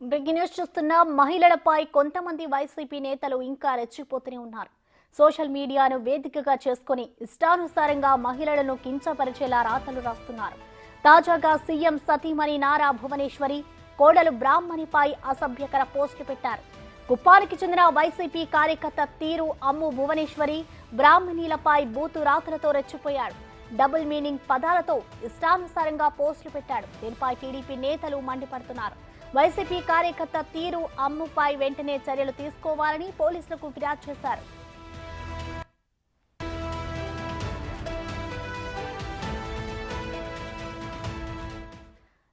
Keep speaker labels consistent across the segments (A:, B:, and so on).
A: Breaking news చూస్తున్న మహిళలపై కొంతమంది వైసీపీ నేతలు ఇంకా రెచ్చిపోతూనే ఉన్నారు. సోషల్ మీడియాను వేదికగా చేసుకుని ఇష్టానుసారంగా మహిళలను కించపరిచేలా రాతలు రాస్తున్నారు. తాజాగా సీఎం సతీమణి నారా భువనేశ్వరి, కోడలు బ్రాహ్మణిపై అసభ్యకర పోస్టు పెట్టారు. కుప్పానికి చెందిన వైసీపీ కార్యకర్త తీరు అమ్ము భువనేశ్వరి బ్రాహ్మణీలపై బూతు రాతలతో రెచ్చిపోయాడు. డబుల్ మీనింగ్ పదాలతో ఇష్టానుసారంగా పోస్టులు పెట్టాడు. దీనిపై టీడీపీ నేతలు మండిపడుతున్నారు. వైసీపీ కార్యకర్త తీరు అమ్ముపై వెంటనే చర్యలు తీసుకోవాలని పోలీసులకు ఫిర్యాదు చేశారు.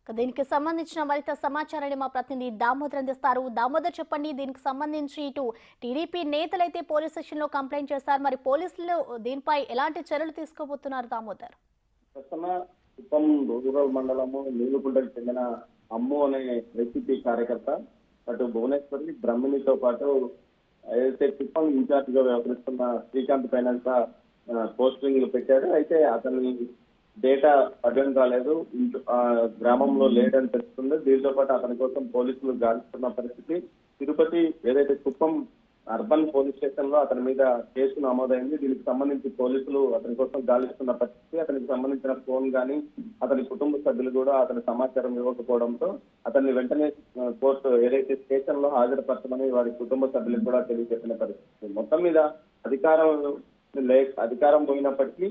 A: దీనికి సంబంధించిన మరింత సమాచారాన్ని మా ప్రతినిధి దామోదర్ అందిస్తారు. దామోదర్, చెప్పండి, దీనికి సంబంధించి ఇటు టీడీపీ నేతలైతే పోలీస్ స్టేషన్ లో కంప్లైంట్ చేశారు. మరి పోలీసులు దీనిపై ఎలాంటి చర్యలు తీసుకోబోతున్నారు దామోదర్?
B: కుప్పం రూరల్ మండలము నీలుగుంటకు చెందిన అమ్ము అనే వైసీపీ కార్యకర్త అటు భువనేశ్వరి బ్రహ్మణితో పాటు ఏదైతే కుప్పం ఇన్ఛార్జ్ గా వ్యవహరిస్తున్న శ్రీకాంత్ పైన పోస్టింగ్లు పెట్టాడు. అయితే అతని డేటా అటెండ్ కాలేదు, గ్రామంలో లేడని తెలుస్తుంది. దీంతో పాటు అతని కోసం పోలీసులు గాలిస్తున్న పరిస్థితి. తిరుపతి ఏదైతే కుప్పం అర్బన్ పోలీస్ స్టేషన్ లో అతని మీద కేసు నమోదైంది. దీనికి సంబంధించి పోలీసులు అతని కోసం గాలిస్తున్న పరిస్థితి. అతనికి సంబంధించిన ఫోన్ గానీ అతని కుటుంబ సభ్యులు కూడా అతని సమాచారం ఇవ్వకపోవడంతో అతన్ని వెంటనే కోర్టు ఏదైతే స్టేషన్ లో హాజరుపరచమని వారి కుటుంబ సభ్యులకు కూడా తెలియజేసిన పరిస్థితి. మొత్తం మీద అధికారం పోయినప్పటికీ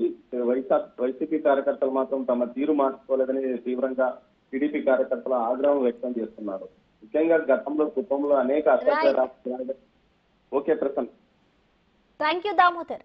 B: వైసీపీ కార్యకర్తలు మాత్రం తమ తీరు మార్చుకోలేదని తీవ్రంగా టీడీపీ కార్యకర్తలు ఆగ్రహం వ్యక్తం చేస్తున్నారు. ముఖ్యంగా గతంలో కుప్పంలో అనేక అసభ్య okay Prasanna.
A: Thank you Damodar.